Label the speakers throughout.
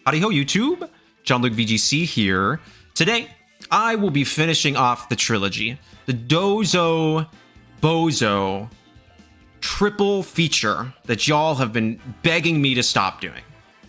Speaker 1: Howdy Ho YouTube, Jon-Luke VGC here. Today, I will be finishing off the trilogy, the Dozo Bozo triple feature that y'all have been begging me to stop doing.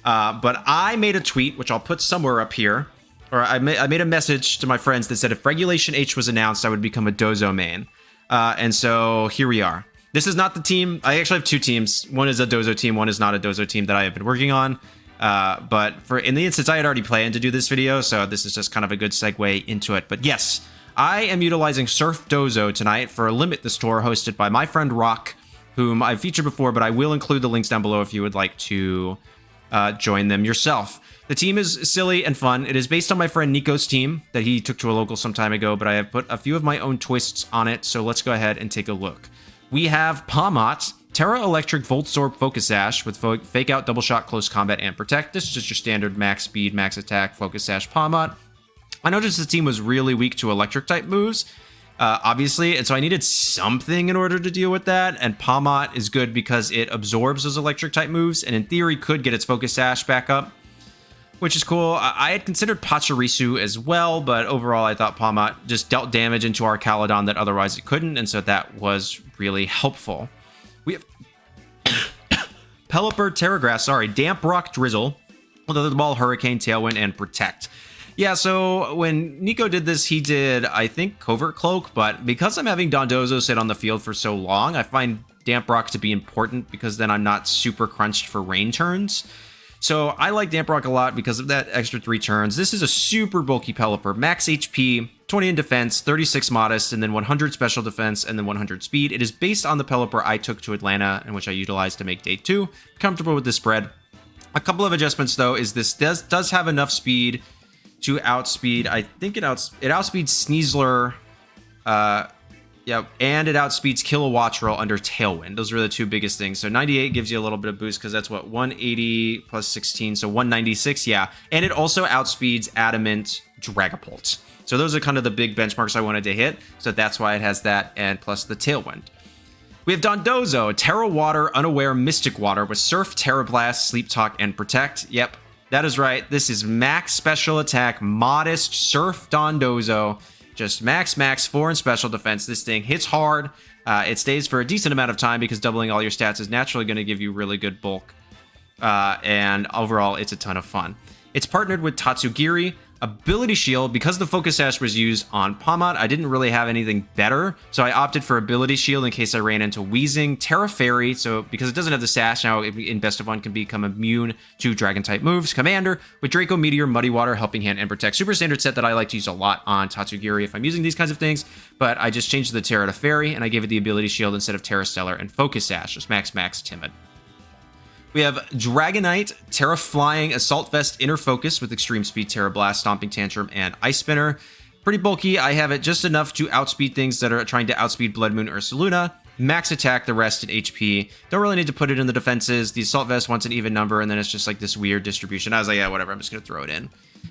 Speaker 1: But I made a tweet, which I'll put somewhere up here, or I made a message to my friends that said if Regulation H was announced, I would become a Dozo main. And so here we are. This is not the team. I actually have two teams. One is a Dozo team, one is not a Dozo team that I have been working on. But in the instance, I had already planned to do this video, so this is just kind of a good segue into it. But yes, I am utilizing Surf Dozo tonight for a Limit the Store hosted by my friend Rock, whom I've featured before, but I will include the links down below if you would like to join them yourself. The team is silly and fun. It is based on my friend Nico's team that he took to a local some time ago, but I have put a few of my own twists on it, so let's go ahead and take a look. We have Pawmot, Tera Electric Voltsorb Focus Sash with Fake Out, Double Shot, Close Combat, and Protect. This is just your standard max speed, max attack, Focus Sash Pawmot. I noticed the team was really weak to electric type moves, obviously, and so I needed something in order to deal with that, and Pawmot is good because it absorbs those electric type moves, and in theory could get its Focus Sash back up, which is cool. I had considered Pachirisu as well, but overall I thought Pawmot just dealt damage into our Caledon that otherwise it couldn't, and so that was really helpful. We have Pelipper, Damp Rock Drizzle, Leather Ball, Hurricane, Tailwind, and Protect. Yeah, so when Nico did this, he did, I think, Covert Cloak, but because I'm having Dondozo sit on the field for so long, I find Damp Rock to be important because then I'm not super crunched for rain turns. So I like Damp Rock a lot because of that extra 3 turns. This is a super bulky Pelipper, max HP, 20 in defense, 36 modest, and then 100 special defense, and then 100 speed. It is based on the Pelipper I took to Atlanta, and which I utilized to make day 2. Comfortable with this spread. A couple of adjustments though is this does have enough speed to outspeed. I think it outspeeds Sneasler, and it outspeeds Kilowattrel under Tailwind. Those are the two biggest things. So 98 gives you a little bit of boost because that's what 180 plus 16, so 196. Yeah, and it also outspeeds Adamant Dragapult. So those are kind of the big benchmarks I wanted to hit. So that's why it has that, and plus the Tailwind. We have Dondozo, Tera Water, Unaware, Mystic Water with Surf, Tera Blast, Sleep Talk, and Protect. Yep, that is right. This is max special attack, modest Surf Dondozo. Just max 4 in special defense. This thing hits hard. It stays for a decent amount of time because doubling all your stats is naturally going to give you really good bulk. And overall, it's a ton of fun. It's partnered with Tatsugiri, Ability Shield. Because the Focus Sash was used on Pawmot, I didn't really have anything better, so I opted for Ability Shield in case I ran into Wheezing. Tera Fairy, so because it doesn't have the Sash now, in Best of 1 can become immune to Dragon-type moves. Commander with Draco, Meteor, Muddy Water, Helping Hand, and Protect. Super standard set that I like to use a lot on Tatsugiri if I'm using these kinds of things, but I just changed the Tera to Fairy, and I gave it the Ability Shield instead of Tera Stellar and Focus Sash, just max Timid. We have Dragonite, Tera Flying, Assault Vest, Inner Focus with Extreme Speed, Tera Blast, Stomping Tantrum, and Ice Spinner. Pretty bulky. I have it just enough to outspeed things that are trying to outspeed Blood Moon Ursaluna. Max attack, the rest in HP. Don't really need to put it in the defenses. The Assault Vest wants an even number, and then it's just like this weird distribution. I was like, yeah, whatever, I'm just going to throw it in.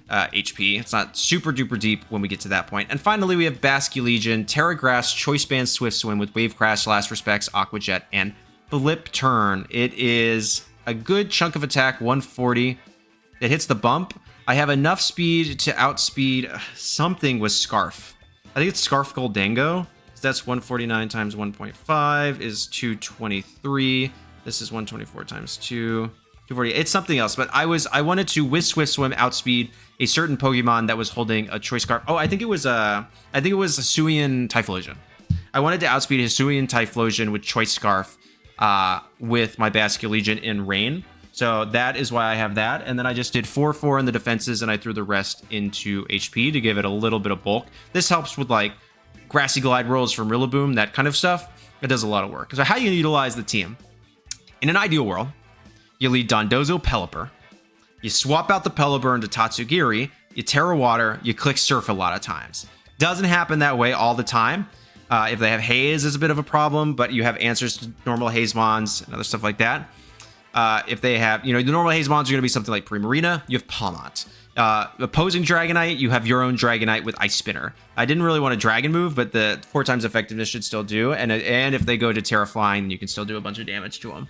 Speaker 1: HP. It's not super duper deep when we get to that point. And finally, we have Basculegion, Tera Grass, Choice Band, Swift Swim with Wave Crash, Last Respects, Aqua Jet, and Flip Turn. It is a good chunk of attack, 140. It hits the bump. I have enough speed to outspeed something with Scarf. I think it's Scarf Gholdengo. So that's 149 times 1.5 is 223. This is 124 times 2. 240. It's something else, but I wanted to with Swift Swim outspeed a certain Pokemon that was holding a Choice Scarf. Oh, I think it was Hisuian Typhlosion. I wanted to outspeed Hisuian Typhlosion with Choice Scarf with my Basculegion in Rain. So that is why I have that. And then I just did 4-4 in the defenses, and I threw the rest into HP to give it a little bit of bulk. This helps with like Grassy Glide rolls from Rillaboom, that kind of stuff. It does a lot of work. So how you utilize the team? In an ideal world, you lead Dondozo Pelipper. You swap out the Pelipper into Tatsugiri. You Tera Water. You click Surf a lot of times. Doesn't happen that way all the time. If they have Haze, is a bit of a problem, but you have answers to normal Haze Mons and other stuff like that. If they have, the normal Haze Mons are going to be something like Primarina. You have Pawmot. Opposing Dragonite, you have your own Dragonite with Ice Spinner. I didn't really want a Dragon move, but the 4 times effectiveness should still do. And if they go to Tera Flying, you can still do a bunch of damage to them.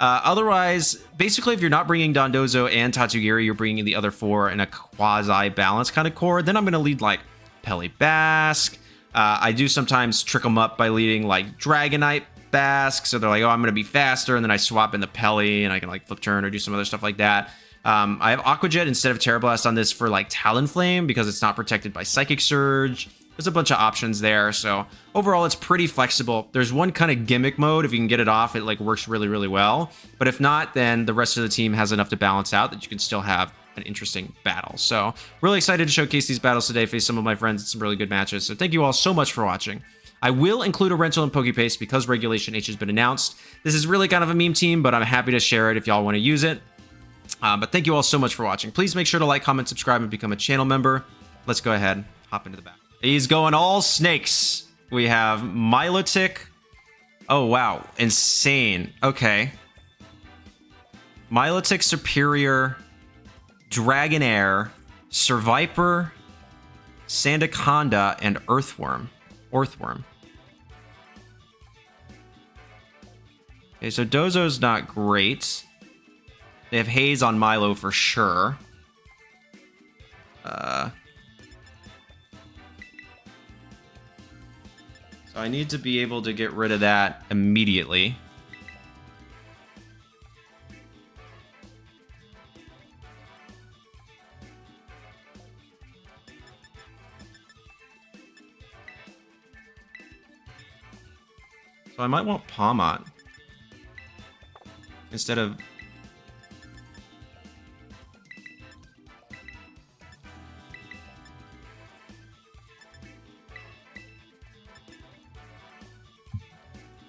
Speaker 1: Otherwise, basically, if you're not bringing Dondozo and Tatsugiri, you're bringing the other 4 in a quasi-balanced kind of core, then I'm going to lead, like, Pelipper Basc. I do sometimes trick them up by leading, like, Dragonite Basc, so they're like, oh, I'm going to be faster, and then I swap in the Peli, and I can, like, flip turn or do some other stuff like that. I have Aqua Jet instead of Tera Blast on this for, like, Talonflame, because it's not protected by Psychic Surge. There's a bunch of options there, so overall it's pretty flexible. There's one kind of gimmick mode, if you can get it off, it like works really, really well. But if not, then the rest of the team has enough to balance out that you can still have an interesting battle. So really excited to showcase these battles today, face some of my friends in some really good matches. So thank you all so much for watching. I will include a rental in PokePaste because Regulation H has been announced. This is really kind of a meme team, but I'm happy to share it if y'all want to use it. But thank you all so much for watching. Please make sure to like, comment, subscribe, and become a channel member. Let's go ahead, hop into the battle. He's going all snakes. We have Milotic. Oh, wow. Insane. Okay. Milotic Superior, Dragonair, Surviper, Sandaconda, and Earthworm. Okay, so Dozo's not great. They have Haze on Milo for sure. So I need to be able to get rid of that immediately. So I might want Palmot instead of...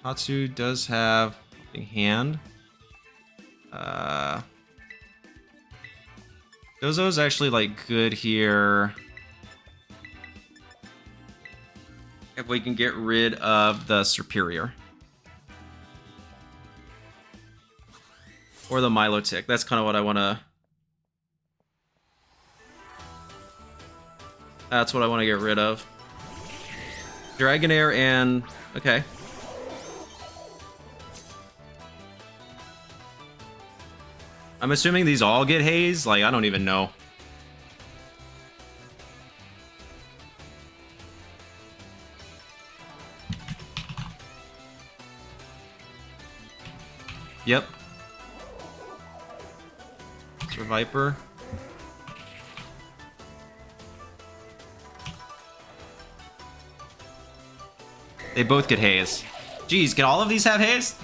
Speaker 1: Hatsu does have Helping Hand. Dozo's actually like good here if we can get rid of the Superior. Or the Milotic. That's kind of what I want to... That's what I want to get rid of. Dragonair and... Okay. I'm assuming these all get Haze? Like, I don't even know. Yep. Surviper. They both get Haze. Jeez, can all of these have Haze?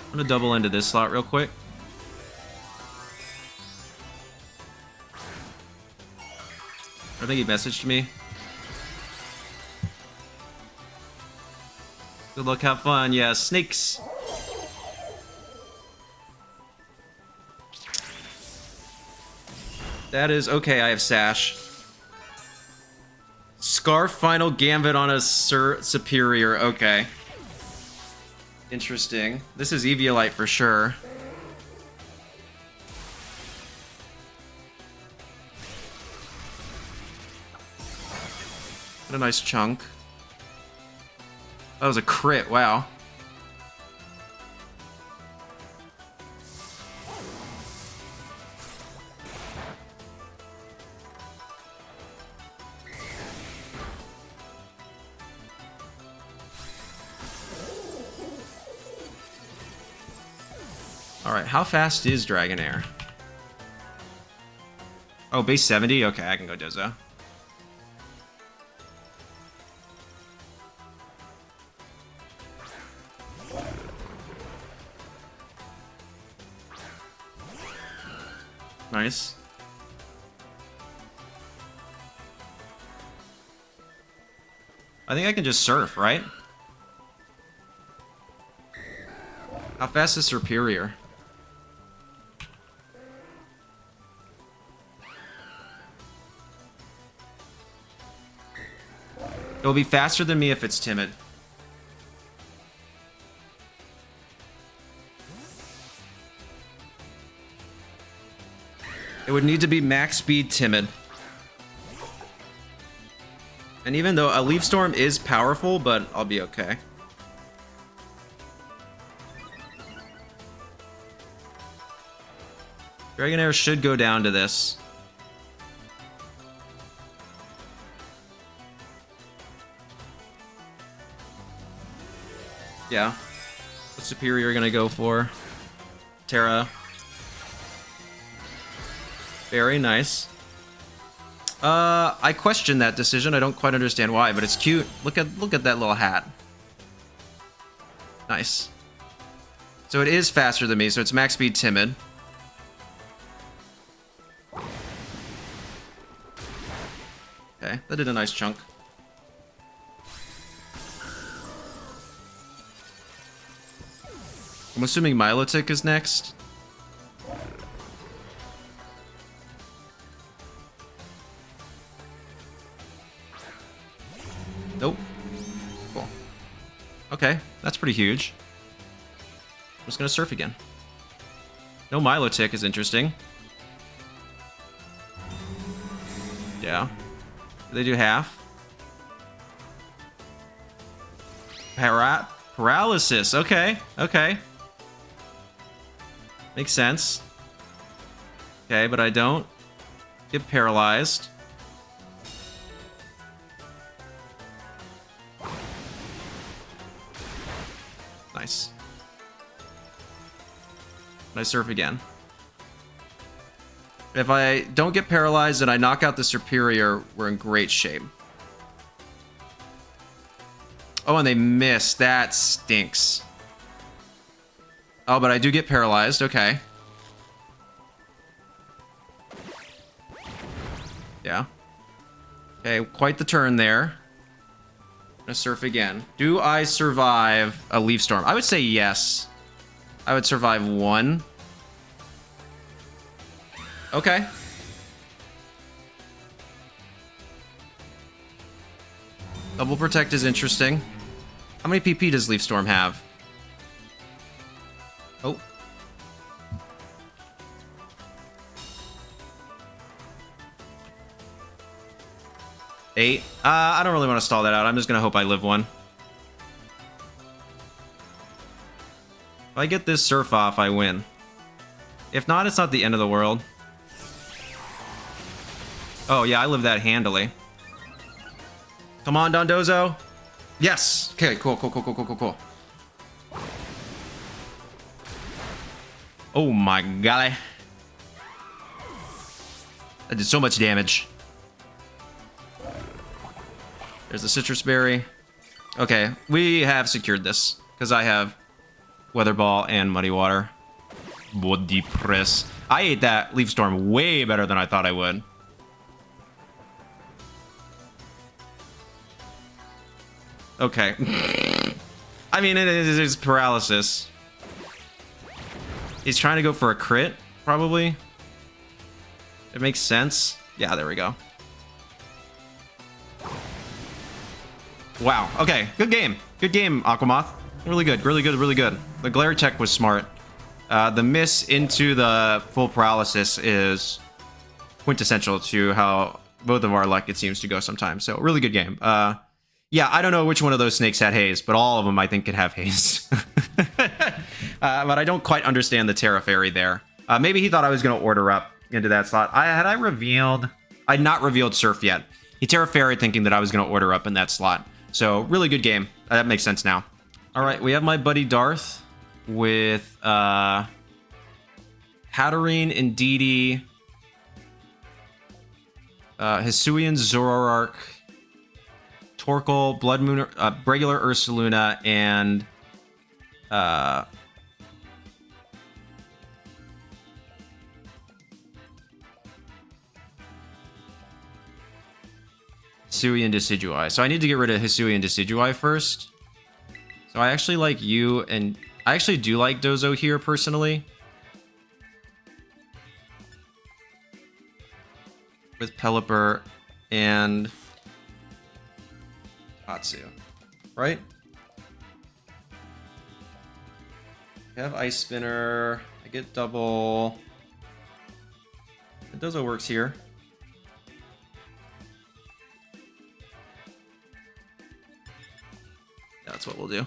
Speaker 1: I'm gonna double into this slot real quick. I think he messaged me. Good luck, have fun. Yeah, snakes. That is okay. I have Sash. Scarf Final Gambit on a Superior. Okay. Interesting. This is Eviolite for sure. What a nice chunk. That was a crit, wow. Alright, how fast is Dragonair? Oh, base 70? Okay, I can go Dozo. Nice. I think I can just surf, right? How fast is Superior? It'll be faster than me if it's timid. would need to be max speed timid. And even though a Leaf Storm is powerful, but I'll be okay. Dragonair should go down to this. Yeah. What's Superior gonna go for? Tera. Very nice. I question that decision. I don't quite understand why, but it's cute. Look at that little hat. Nice. So it is faster than me, so it's max speed timid. Okay, that did a nice chunk. I'm assuming Milotic is next. Nope. Cool. Okay, that's pretty huge. I'm just gonna surf again. No Milotic is interesting. Yeah. They do half. Paralysis. Okay. Okay. Makes sense. Okay, but I don't get paralyzed. Nice. And I surf again. If I don't get paralyzed and I knock out the Superior, we're in great shape. Oh, and they miss. That stinks. Oh, but I do get paralyzed. Okay. Yeah. Okay, quite the turn there. I'm gonna surf again. Do I survive a Leaf Storm? I would say yes. I would survive one. Okay. Double Protect is interesting. How many PP does Leaf Storm have? Oh. Eight. I don't really want to stall that out. I'm just going to hope I live one. If I get this surf off, I win. If not, it's not the end of the world. Oh, yeah, I live that handily. Come on, Dondozo. Yes. Okay, cool. Oh my golly. That did so much damage. There's the Citrus Berry. Okay, we have secured this. Because I have Weather Ball and Muddy Water. Body press. I ate that Leaf Storm way better than I thought I would. Okay. I mean, it is paralysis. He's trying to go for a crit, probably. It makes sense. Yeah, there we go. Wow. Okay, good game. Good game, Aquamoth. Really good, really good, really good. The glare tech was smart. The miss into the full paralysis is quintessential to how both of our luck, it seems, to go sometimes. So, really good game. Yeah, I don't know which one of those snakes had Haze, but all of them, I think, could have Haze. But I don't quite understand the Tera Fairy there. Maybe he thought I was going to order up into that slot. I'd not revealed Surf yet. He Tera Fairy thinking that I was going to order up in that slot. So, really good game. That makes sense now. All right, we have my buddy Darth with Hatterene, Indeedee, Hisuian, Zoroark, Torkoal, Blood Moon, regular Ursaluna, and Hisuian Decidueye. So I need to get rid of Hisuian Decidueye first. So I actually like you, and I actually do like Dozo here personally. With Pelipper and Tatsu, right? I have Ice Spinner. I get double. Dondozo works here. That's what we'll do.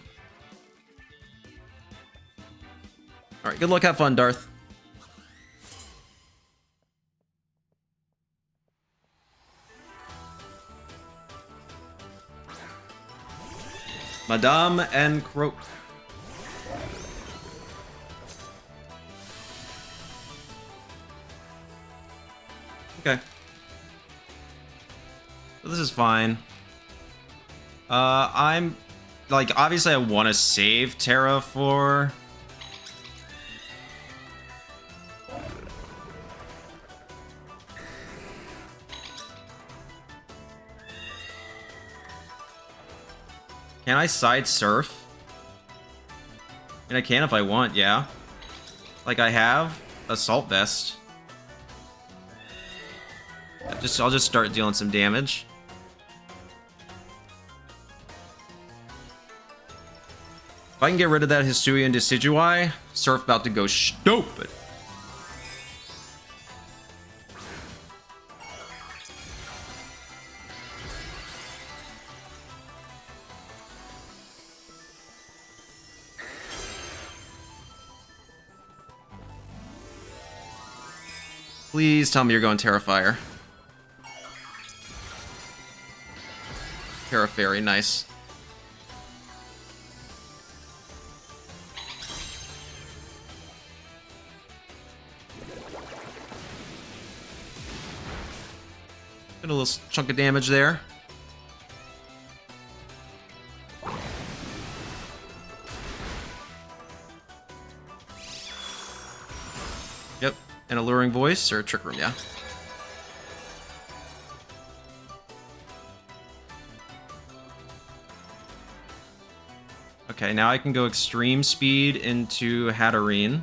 Speaker 1: Alright, good luck, have fun, Darth. Madame and Croak. Okay. So this is fine. I'm... Like, obviously I want to save Tera for... Can I side surf? I mean, I can if I want, yeah. Like, I have Assault Vest. I'll just start dealing some damage. If I can get rid of that Hisuian Decidueye, Surf about to go stupid. Please tell me you're going Terrifier. Terra Fairy, nice. Get a little chunk of damage there. Yep, an Alluring Voice or a Trick Room, yeah. Okay, now I can go Extreme Speed into Hatterene.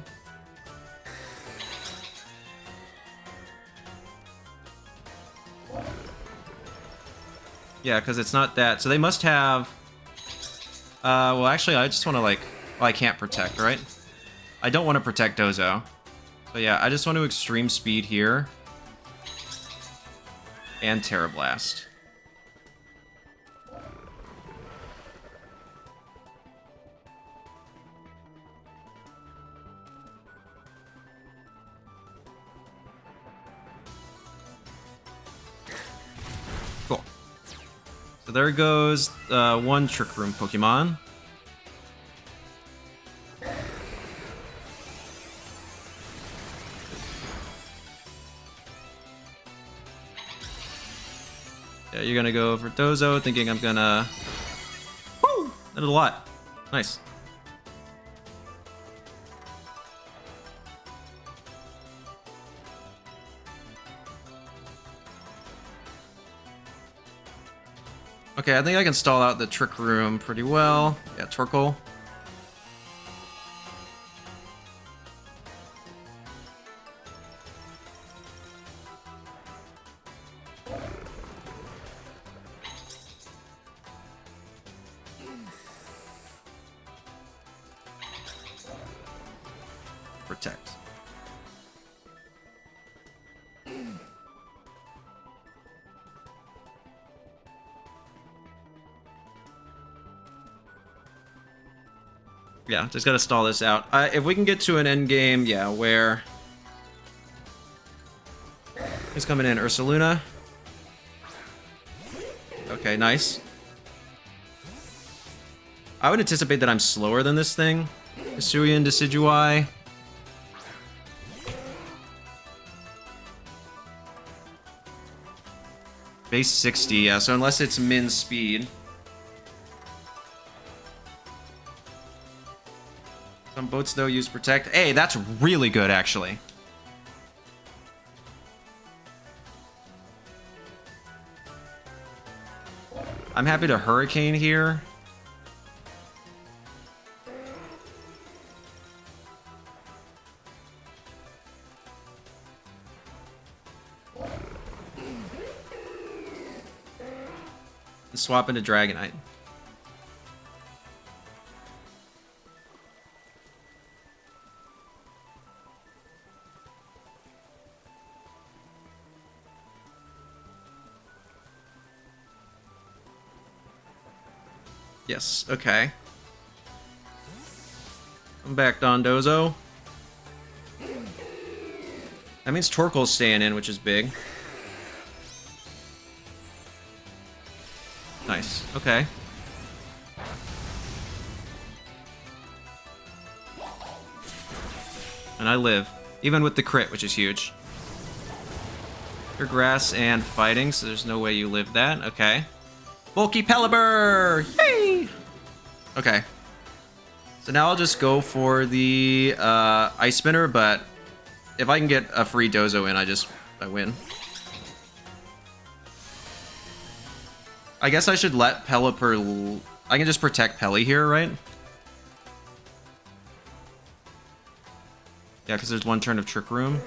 Speaker 1: Yeah, because it's not that. So they must have... well, actually, I just want to, like... Well, I can't protect, right? I don't want to protect Dozo. So yeah, I just want to Extreme Speed here. And Tera Blast. Cool. So there goes one Trick Room Pokemon. Yeah, you're gonna go for Dozo, thinking I'm gonna... Woo! That did a lot. Nice. Okay, I think I can stall out the Trick Room pretty well. Yeah, Torkoal. Protect. Yeah, just gotta stall this out. If we can get to an end game, yeah, where... Who's coming in? Ursaluna? Okay, nice. I would anticipate that I'm slower than this thing. Hisuian Decidueye. Base 60, yeah, so unless it's min speed. Some boats, though, use Protect. Hey, that's really good, actually. I'm happy to Hurricane here. And swap into Dragonite. Yes, okay. Come back, Dondozo. That means Torkoal's staying in, which is big. Nice, okay. And I live, even with the crit, which is huge. You're grass and fighting, so there's no way you live that. Okay. Bulky Pelipper! Yay! Okay. So now I'll just go for the Ice Spinner, but if I can get a free Dozo in, I win. I guess I should let Pelipper... I can just protect Peli here, right? Yeah, because there's one turn of Trick Room.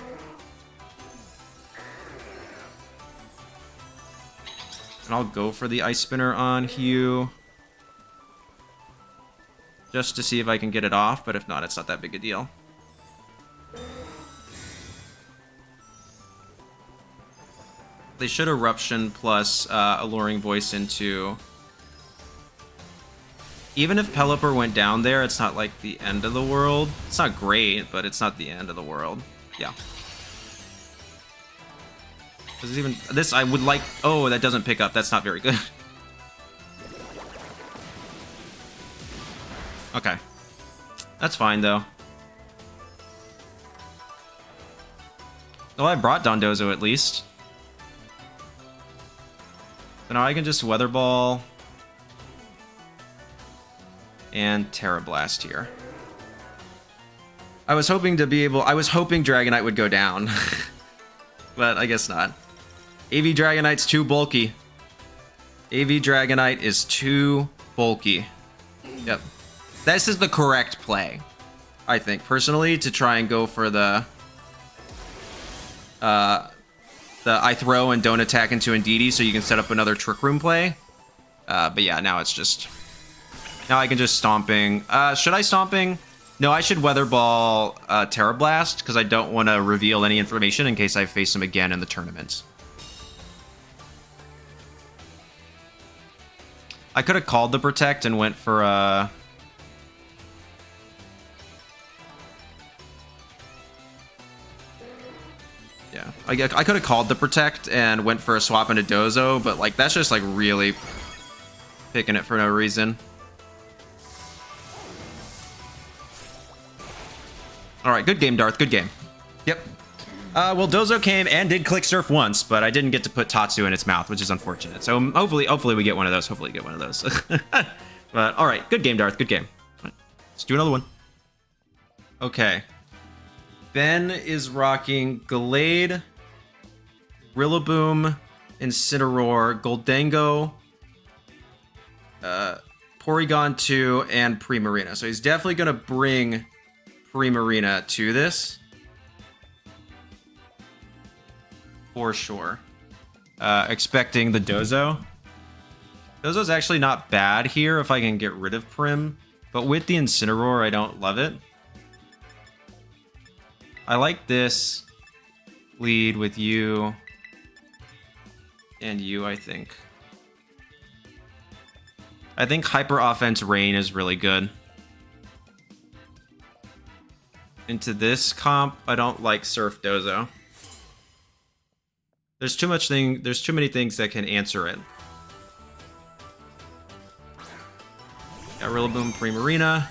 Speaker 1: And I'll go for the Ice Spinner on Hugh. Just to see if I can get it off, but if not, it's not that big a deal. They should Eruption plus Alluring Voice into... Even if Pelipper went down there, it's not like the end of the world. It's not great, but it's not the end of the world. Yeah. Does even... This, I would like... Oh, that doesn't pick up. That's not very good. Okay. That's fine, though. Well, I brought Dondozo, at least. So now I can just Weather Ball... and Tera Blast here. I was hoping to be able... I was hoping Dragonite would go down. But I guess not. AV Dragonite's too bulky. AV Dragonite is too bulky. Yep. This is the correct play, I think, personally, to try and go for the I throw and don't attack into Indeedee so you can set up another Trick Room play. But yeah, now it's just... Now I can just Stomping. Should I Stomping? No, I should Weather Ball Tera Blast, because I don't want to reveal any information in case I face him again in the tournament. I could have called the Protect and went for yeah, I could have called the Protect and went for a swap into Dozo, but like that's just like really picking it for no reason. All right, good game, Darth. Good game. Yep. Well, Dozo came and did Click Surf once, but I didn't get to put Tatsu in its mouth, which is unfortunate. So hopefully we get one of those. Hopefully we get one of those. But all right, good game, Darth. Good game. All right, let's do another one. Okay. Ben is rocking Gallade, Rillaboom, Incineroar, Gholdengo, Porygon 2, and Primarina. So he's definitely going to bring Primarina to this. For sure. Expecting the Dozo. Dozo's actually not bad here if I can get rid of Prim. But with the Incineroar, I don't love it. I like this lead with you and you, I think. I think Hyper Offense Rain is really good. Into this comp, I don't like Surf Dozo. There's too many things that can answer it. Got Rillaboom, Primarina.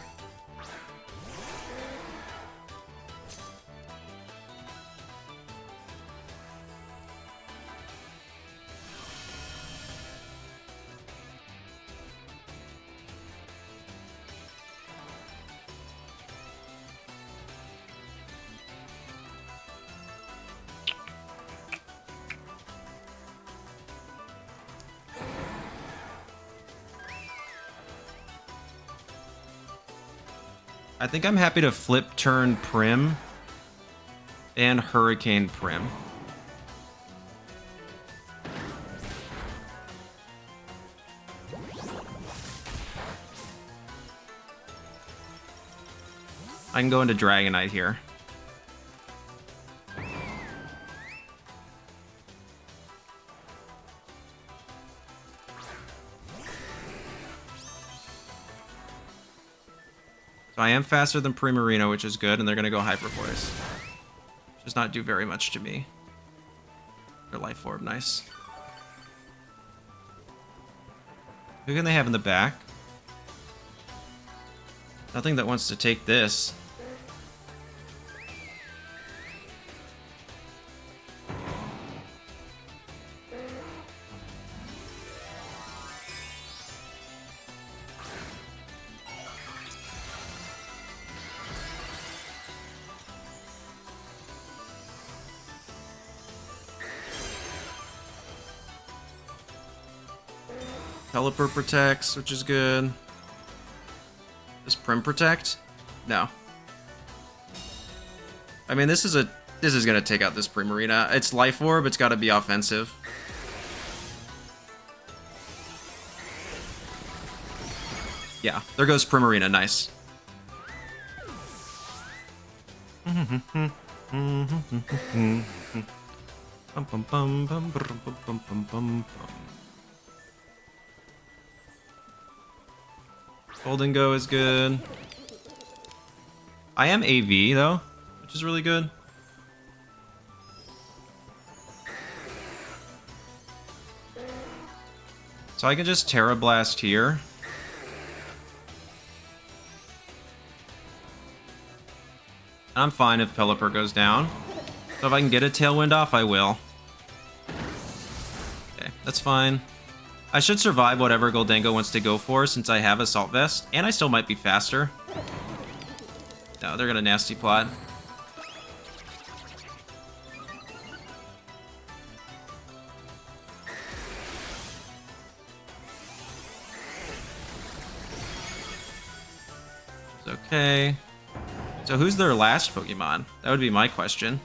Speaker 1: I think I'm happy to flip turn Prim and Hurricane Prim. I can go into Dragonite here. So I am faster than Primarina, which is good, and they're going to go Hyper Voice. Does not do very much to me. Their Life Orb, nice. Who can they have in the back? Nothing that wants to take this. Pelipper protects, which is good. Does Prim protect? No. I mean, this is gonna take out this Primarina. It's Life Orb, it's gotta be offensive. Yeah, there goes Primarina, nice. Gholdengo is good. I am AV, though, which is really good. So I can just Tera Blast here. I'm fine if Pelipper goes down. So if I can get a Tailwind off, I will. Okay, that's fine. I should survive whatever Gholdengo wants to go for since I have Assault Vest, and I still might be faster. No, they're gonna Nasty Plot. It's okay. So who's their last Pokemon? That would be my question.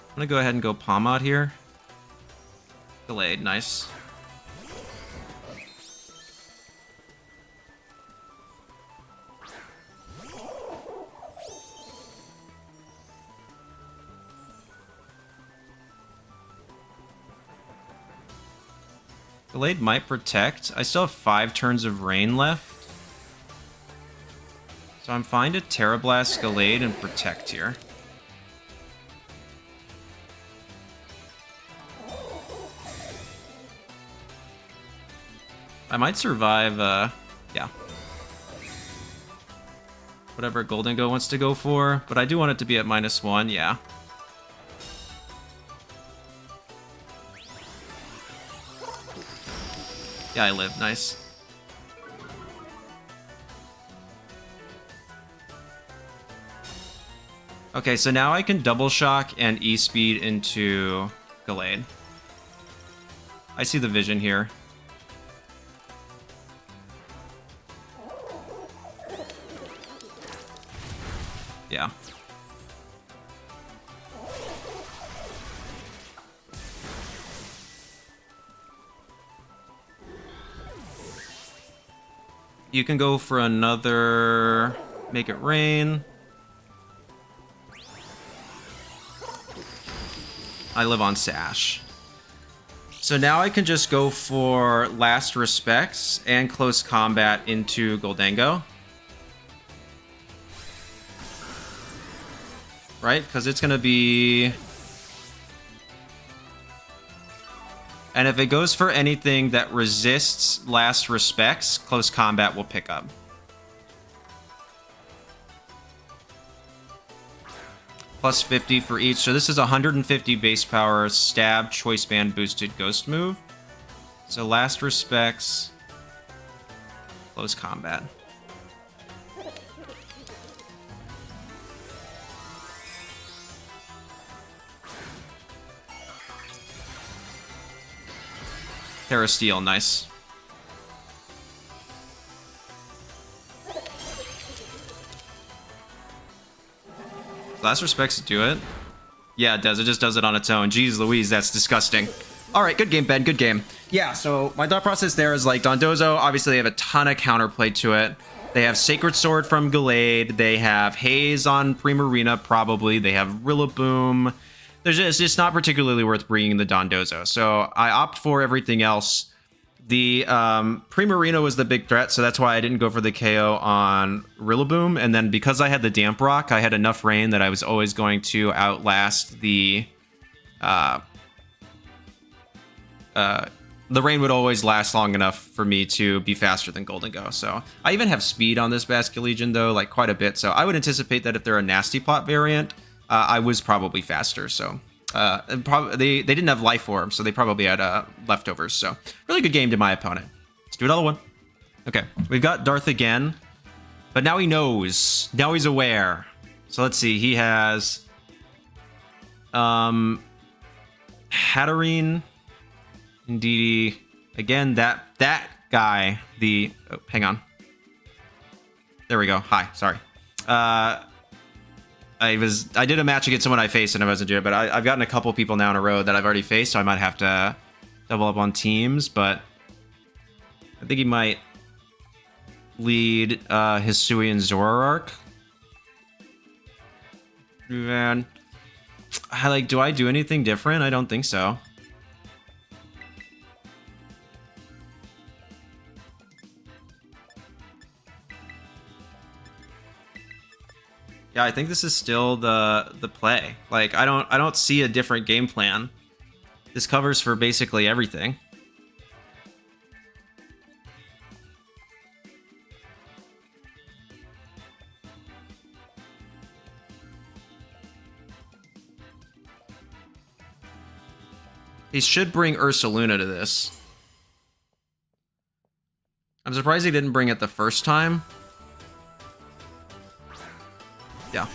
Speaker 1: I'm gonna go ahead and go Palmot here. Delayed, nice. Delayed might protect. I still have 5 turns of Rain left. So I'm fine to Tera Blast, Gallade, and protect here. I might survive, yeah. Whatever Gholdengo wants to go for, but I do want it to be at -1, yeah. Yeah, I live, nice. Okay, so now I can Double Shock and E-Speed into Gallade. I see the vision here. Yeah. You can go for another Make It Rain. I live on Sash. So now I can just go for Last Respects and Close Combat into Gholdengo. Right? Because it's going to be... And if it goes for anything that resists Last Respects, Close Combat will pick up. Plus 50 for each. So this is 150 base power, stab, choice band, boosted ghost move. So Last Respects, Close Combat. Terra Steel, nice. Last Respects do it? Yeah, it does. It just does it on its own. Jeez Louise, that's disgusting. All right, good game, Ben. Good game. Yeah, so my thought process there is like Dondozo, obviously they have a ton of counterplay to it. They have Sacred Sword from Gallade. They have Haze on Primarina, probably. They have Rillaboom. it's just not particularly worth bringing the Dondozo. So I opt for everything else. The Primarina was the big threat, so that's why I didn't go for the KO on Rillaboom. And then because I had the Damp Rock, I had enough rain that I was always going to outlast the rain would always last long enough for me to be faster than Gholdengo. So I even have speed on this Basculegion, though, like quite a bit. So I would anticipate that if they're a Nasty Plot variant, I was probably faster. So they didn't have Life Orb, so they probably had leftovers. So really good game to my opponent. Let's do another one. Okay, we've got Darth again, but now he knows. Now he's aware. So let's see. He has Hatterene. Indeed, again, that guy, oh, hang on. There we go. Hi, sorry. I did a match against someone I faced and I wasn't doing it, but I've gotten a couple people now in a row that I've already faced, so I might have to double up on teams, but I think he might lead Hisui and Zoroark. Man, do I do anything different? I don't think so. Yeah, I think this is still the play. Like I don't see a different game plan. This covers for basically everything. He should bring Ursaluna to this. I'm surprised he didn't bring it the first time. Yeah.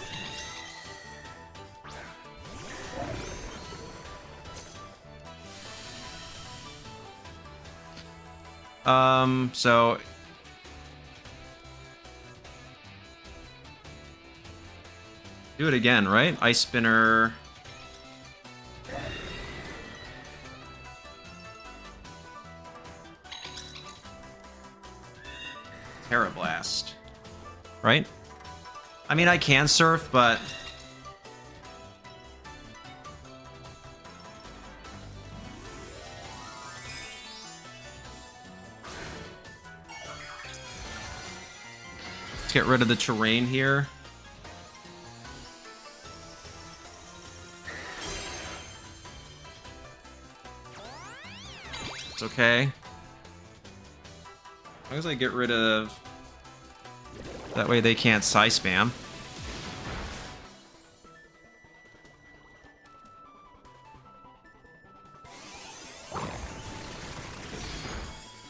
Speaker 1: So do it again, right? Ice Spinner. Tera Blast. Right? I mean, I can surf, but let's get rid of the terrain here. It's okay. As long as I get rid of... That way they can't Psy Spam.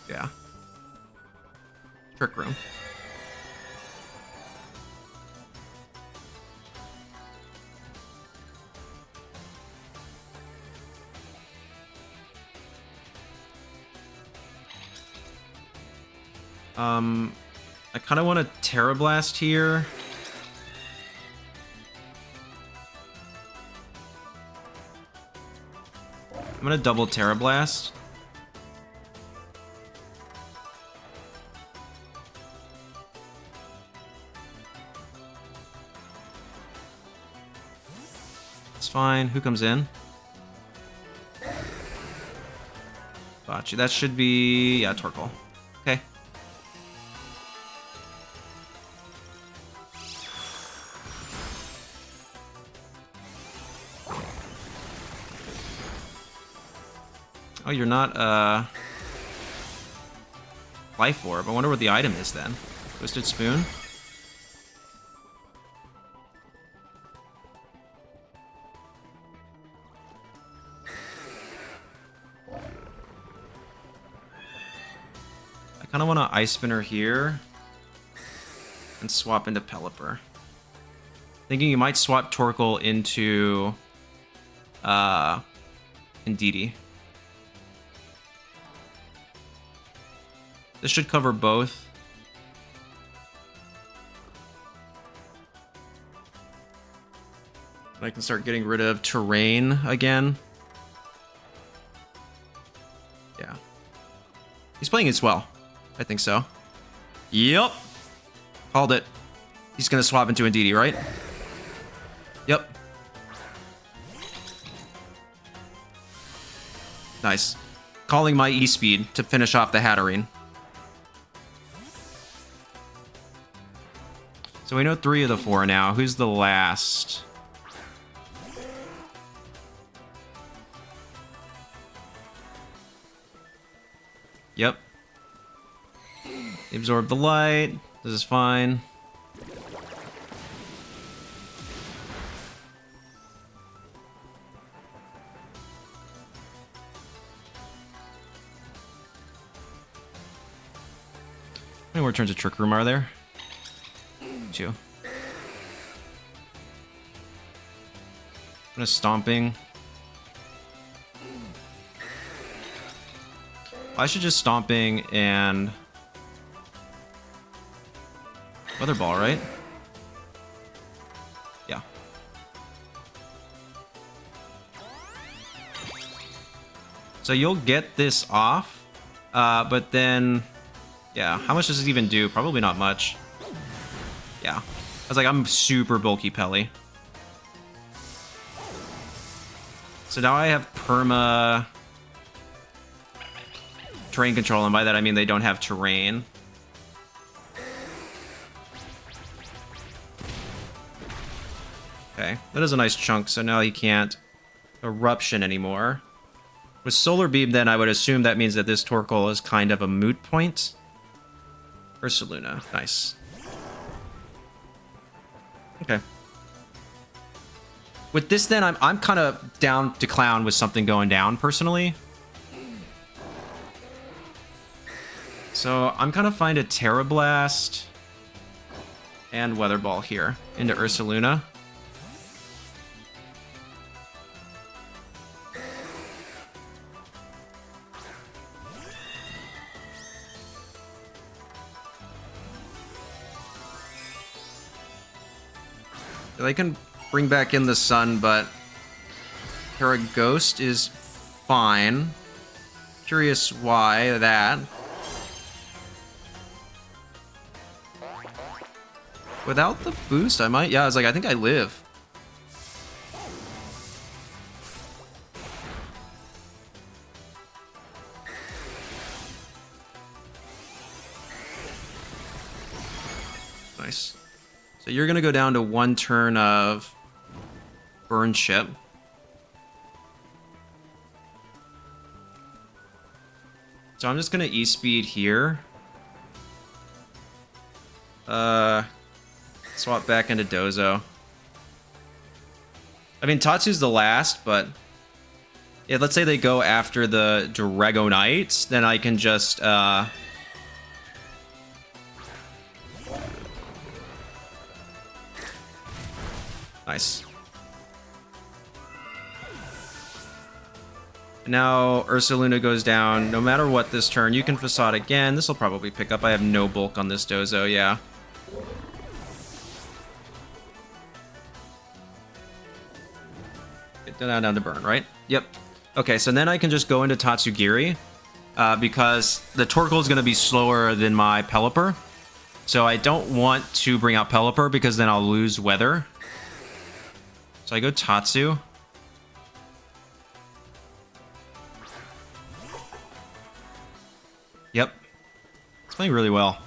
Speaker 1: Yeah. Trick Room. I kind of want a Tera Blast here. I'm gonna double Tera Blast. It's fine. Who comes in? Gotcha. That should be... yeah, Torkoal. Okay. Oh, you're not, Life Orb. I wonder what the item is then. Twisted Spoon? I kind of want to Ice Spinner here and swap into Pelipper. Thinking you might swap Torkoal into, Indeedee. This should cover both. I can start getting rid of terrain again. Yeah. He's playing it well. I think so. Yep. Called it. He's going to swap into Indeedee, right? Yep. Nice. Calling my E-Speed to finish off the Hatterene. So we know 3 of the 4 now. Who's the last? Yep. They absorb the light. This is fine. How many more turns of Trick Room are there? 2. I'm gonna Stomping. I should just Stomping and Weather Ball, right? Yeah. So you'll get this off, but then, yeah, how much does it even do? Probably not much. Yeah. I was like, I'm super bulky Pelly. So now I have perma terrain control, and by that I mean they don't have terrain. Okay, that is a nice chunk, so now he can't Eruption anymore. With Solar Beam, then, I would assume that means that this Torkoal is kind of a moot point. Ursaluna, nice. Okay. With this, then, I'm kind of down to clown with something going down, personally. So I'm kind of find a Tera Blast and Weather Ball here into Ursaluna. They can bring back in the sun, but Tera Ghost is fine. Curious why that. Without the boost, I might. Yeah, I was like, I think I live. Nice. So you're going to go down to 1 turn of Burn Chip. So I'm just going to E-Speed here. Swap back into Dozo. I mean, Tatsu's the last, but yeah, let's say they go after the Dragonite, then I can just nice. Now Ursaluna goes down. No matter what this turn, you can Facade again. This will probably pick up. I have no bulk on this Dozo, yeah. Down to burn, right? Yep. Okay, so then I can just go into Tatsugiri because the Torkoal is going to be slower than my Pelipper. So I don't want to bring out Pelipper because then I'll lose weather. So I go Tatsu. Yep. It's playing really well.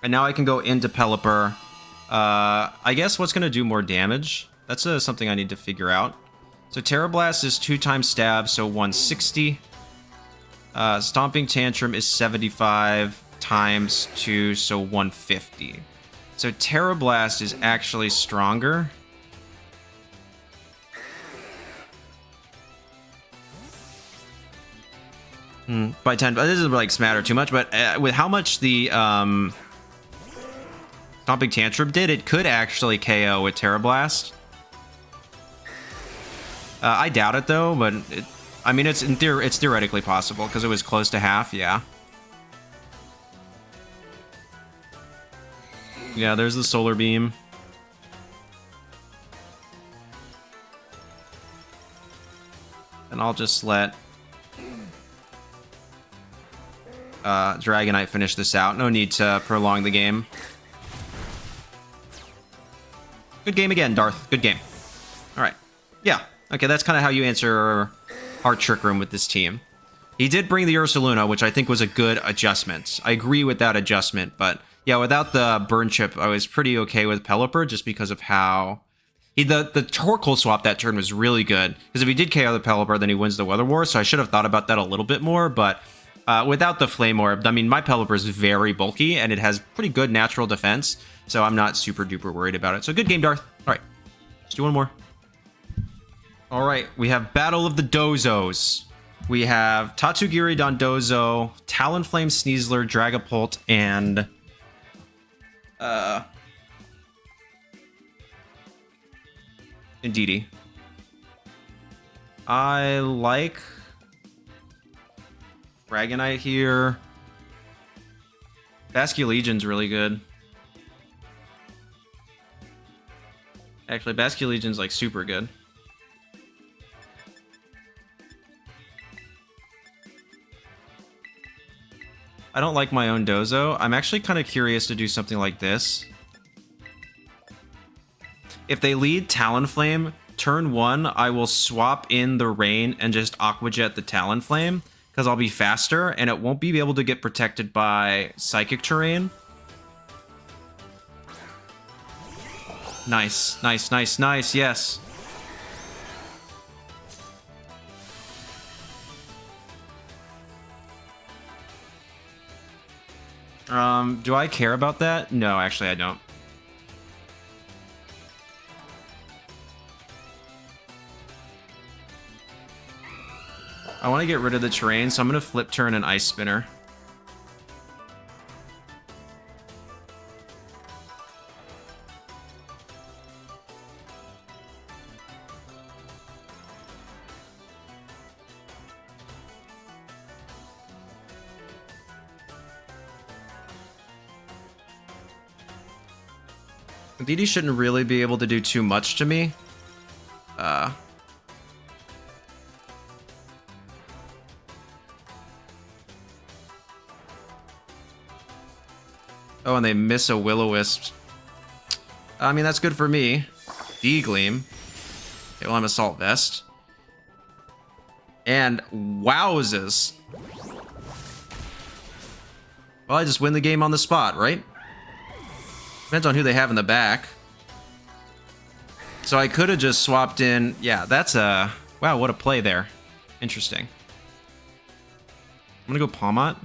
Speaker 1: And now I can go into Pelipper. I guess what's going to do more damage? That's something I need to figure out. So Tera Blast is 2 times stab, so 160. Stomping Tantrum is 75 times 2, so 150. So Tera Blast is actually stronger. By 10, but this doesn't like matter too much, but with how much the Stomping Tantrum did, it could actually KO with Tera Blast. I doubt it though, but I mean, it's theoretically possible because it was close to half. Yeah. Yeah, there's the Solar Beam. And I'll just let Dragonite finish this out. No need to prolong the game. Good game again, Darth. Good game. All right. Yeah. Okay, that's kind of how you answer Heart Trick Room with this team. He did bring the Ursaluna, which I think was a good adjustment. I agree with that adjustment, but yeah, without the burn chip, I was pretty okay with Pelipper just because of how... The Torkoal swap that turn was really good, because if he did KO the Pelipper, then he wins the Weather War, so I should have thought about that a little bit more, but without the Flame Orb, I mean, my Pelipper is very bulky, and it has pretty good natural defense, so I'm not super duper worried about it. So good game, Darth. All right, let's do one more. All right, we have Battle of the Dozos. We have Tatsugiri, Dondozo, Talonflame, Sneasler, Dragapult, and... Indeedee. I like Dragonite here. Basculegion's really good. Actually, Basculegion's like super good. I don't like my own Dozo. I'm actually kind of curious to do something like this. If they lead Talonflame, turn 1, I will swap in the Rain and just Aqua Jet the Talonflame, because I'll be faster, and it won't be able to get protected by Psychic Terrain. Nice, nice, nice, nice, yes. Do I care about that? No, actually I don't. I want to get rid of the terrain, so I'm going to Flip Turn and Ice Spinner. Indeedee shouldn't really be able to do too much to me. Oh, and they miss a Will-O-Wisp. I mean, that's good for me. D-Gleam. Okay, well, I'm Assault Vest. And wowzers. Well, I just win the game on the spot, right? Depends on who they have in the back. So I could have just swapped in... Yeah, that's a... Wow, what a play there. Interesting. I'm gonna go Palmot.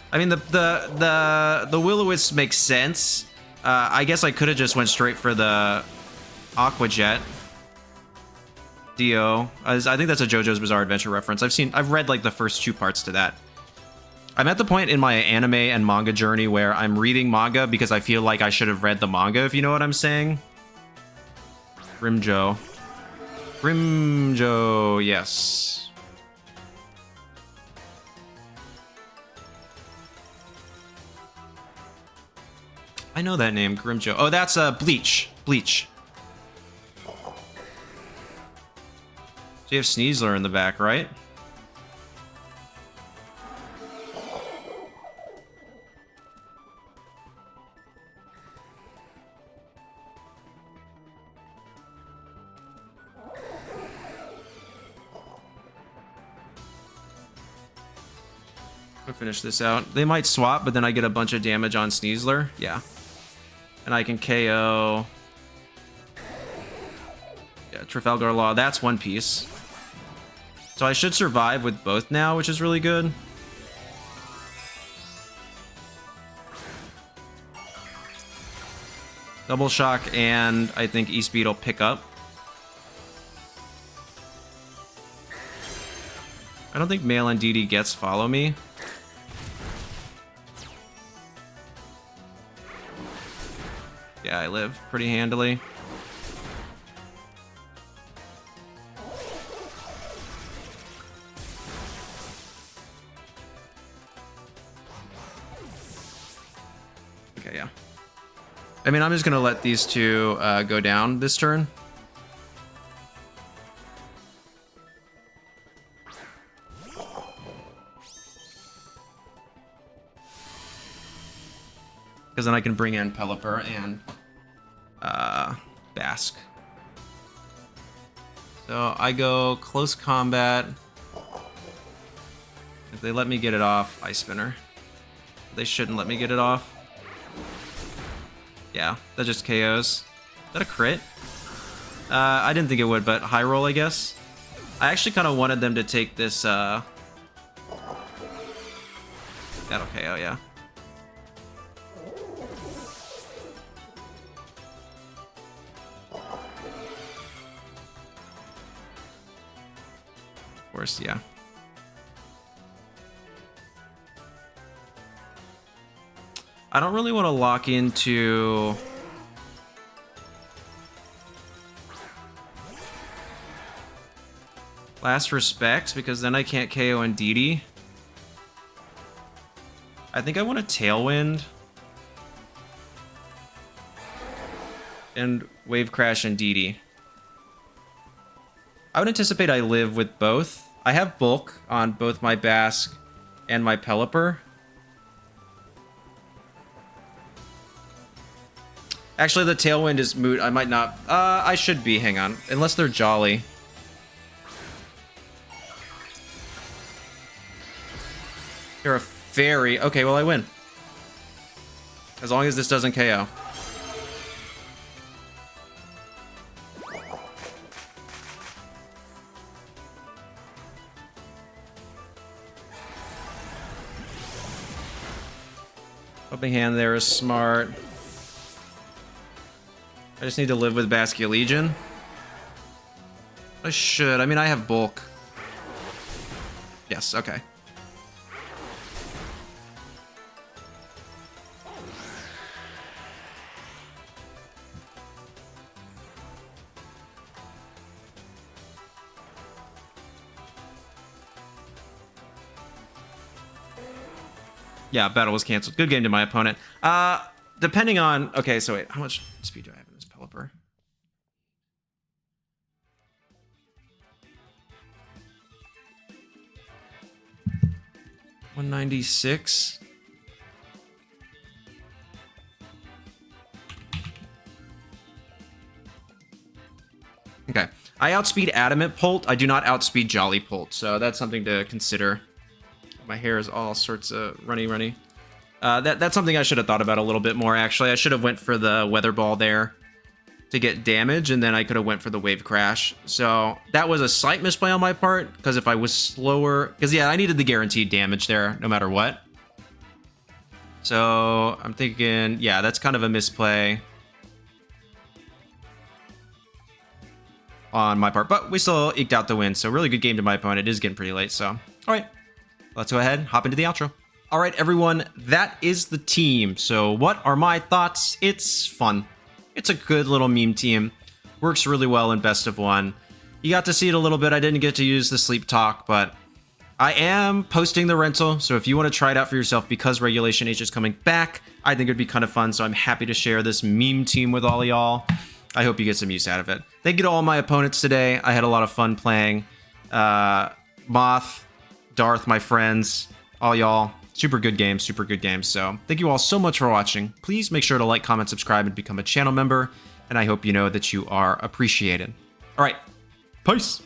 Speaker 1: I mean, the Will-O-Wisp makes sense. I guess I could have just went straight for the Aqua Jet. Dio. I think that's a JoJo's Bizarre Adventure reference. I've read like the first 2 parts to that. I'm at the point in my anime and manga journey where I'm reading manga because I feel like I should have read the manga, if you know what I'm saying. Grimjo. Grimjo, yes. I know that name, Grimjo. Oh, that's Bleach. Bleach. So you have Sneasler in the back, right? I'll finish this out. They might swap, but then I get a bunch of damage on Sneasler. Yeah. And I can KO... Yeah, Trafalgar Law. That's one piece. So I should survive with both now, which is really good. Double Shock, and I think E-Speed will pick up. I don't think Male and DD gets Follow Me. Yeah, I live pretty handily. Okay, yeah. I mean, I'm just gonna let these two go down this turn. Because then I can bring in Pelipper and Bask. So I go close combat. If they let me get it off, Ice Spinner. They shouldn't let me get it off. Yeah, that just KOs. Is that a crit? I didn't think it would, but high roll, I guess. I actually kind of wanted them to take this, That'll KO, yeah. Of course, yeah. I don't really want to lock into... Last Respects, because then I can't KO and DD. I think I want a Tailwind. And Wave Crash and DD. I would anticipate I live with both. I have bulk on both my Basque and my Pelipper. Actually, the Tailwind is moot. I might not... I should be. Hang on. Unless they're Jolly. You're a fairy. Okay, well, I win. As long as this doesn't KO. Helping Hand there is smart. I just need to live with Basculegion. I should. I mean, I have bulk. Yes, okay. Yeah, battle was canceled. Good game to my opponent. Depending on... Okay, so wait. How much speed do I have in this Pelipper? $196. Okay. I outspeed Adamant Pult. I do not outspeed Jolly Pult, so that's something to consider. My hair is all sorts of runny. That's something I should have thought about a little bit more, actually. I should have went for the Weather Ball there to get damage, and then I could have went for the Wave Crash. So that was a slight misplay on my part, because if I was slower... Because, yeah, I needed the guaranteed damage there, no matter what. So I'm thinking, yeah, that's kind of a misplay on my part. But we still eked out the win, so really good game to my opponent. It is getting pretty late, so... All right. Let's go ahead and hop into the outro. All right, everyone, that is the team. So what are my thoughts? It's fun. It's a good little meme team. Works really well in best of one. You got to see it a little bit. I didn't get to use the sleep talk, but I am posting the rental. So if you want to try it out for yourself because Regulation H is coming back, I think it'd be kind of fun. So I'm happy to share this meme team with all of y'all. I hope you get some use out of it. Thank you to all my opponents today. I had a lot of fun playing. Moth, Darth, my friends, all y'all. Super good game, super good game. So thank you all so much for watching. Please make sure to like, comment, subscribe, and become a channel member. And I hope you know that you are appreciated. All right, peace.